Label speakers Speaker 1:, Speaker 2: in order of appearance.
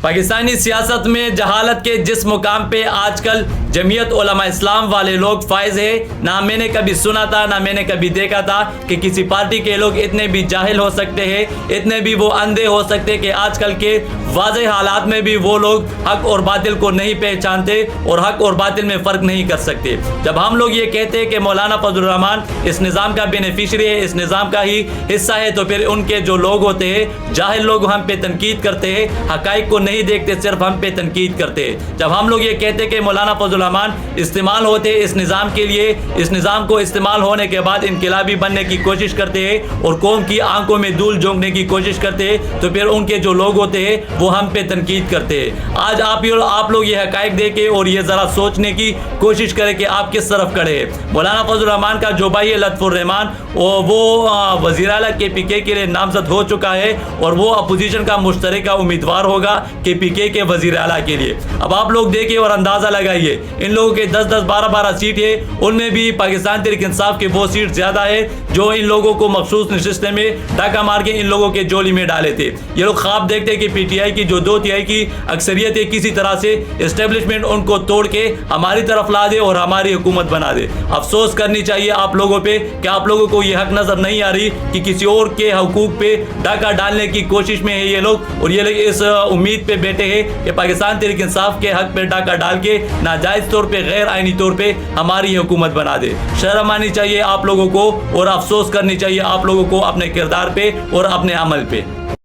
Speaker 1: پاکستانی سیاست میں جہالت کے جس مقام پہ آج کل جمعیت علماء اسلام والے لوگ فائز ہیں، نہ میں نے کبھی سنا تھا، نہ میں نے کبھی دیکھا تھا کہ کسی پارٹی کے لوگ اتنے بھی جاہل ہو سکتے ہیں، اتنے بھی وہ اندھے ہو سکتے کہ آج کل کے واضح حالات میں بھی وہ لوگ حق اور باطل کو نہیں پہچانتے اور حق اور باطل میں فرق نہیں کر سکتے۔ جب ہم لوگ یہ کہتے ہیں کہ مولانا فضل الرحمان اس نظام کا بینیفیشری ہے، اس نظام کا ہی حصہ ہے، تو پھر ان کے جو لوگ ہوتے ہیں جاہل لوگ ہم پہ تنقید کرتے ہیں، حقائق کو نہیں دیکھتے، صرف ہم پہ تنقید کرتے ہیں۔ جب ہم لوگ یہ کہتے ہیں کہ مولانا فضل الرحمان استعمال ہوتے اس نظام کے لیے، اس نظام کو استعمال ہونے کے بعد انقلابی بننے کی کوشش کرتے ہیں اور قوم کی آنکھوں میں دھول جھونکنے کی کوشش کرتے ہیں، تو پھر ان کے جو لوگ ہوتے ہیں وہ ہم پہ تنقید کرتے ہیں۔ آج آپ لوگ یہ حقائق دیکھیں اور یہ ذرا سوچنے کی کوشش کریں کہ آپ کس طرف کھڑے ہیں۔ مولانا فضل الرحمان کا جو بھائی ہے لطف الرحمان، وہ وزیر اعلیٰ کے پی کے لیے نامزد ہو چکا ہے اور وہ اپوزیشن کا مشترکہ امیدوار ہوگا کہ پی کے وزیر اعلیٰ کے لیے۔ اب آپ لوگ دیکھیں اور اندازہ لگائیے، ان لوگوں کے 10-10 12-12 سیٹ ہے، ان میں بھی پاکستان تحریک انصاف کے وہ سیٹ زیادہ ہے جو ان لوگوں کو مخصوص نشستیں میں ڈاکہ مار کے ان لوگوں کے جولی میں ڈالے تھے۔ یہ لوگ خواب دیکھتے کہ پی ٹی آئی کی جو 2/3 کی اکثریت ہے کسی طرح سے اسٹیبلشمنٹ ان کو توڑ کے ہماری طرف لا دے اور ہماری حکومت بنا دے۔ افسوس کرنی چاہیے آپ لوگوں پہ کہ آپ لوگوں کو یہ حق نظر نہیں آ رہی کہ کسی اور کے حقوق پہ ڈاکہ ڈالنے کی کوشش میں ہے یہ لوگ، اور یہ لوگ اس امید پہ بیٹھے ہیں کہ پاکستان تحریک انصاف کے حق پہ ڈاکہ ڈال کے ناجائز طور پہ غیر آئینی طور پہ ہماری حکومت بنا دے۔ شرم آنی چاہیے آپ لوگوں کو اور افسوس کرنی چاہیے آپ لوگوں کو اپنے کردار پہ اور اپنے عمل پہ۔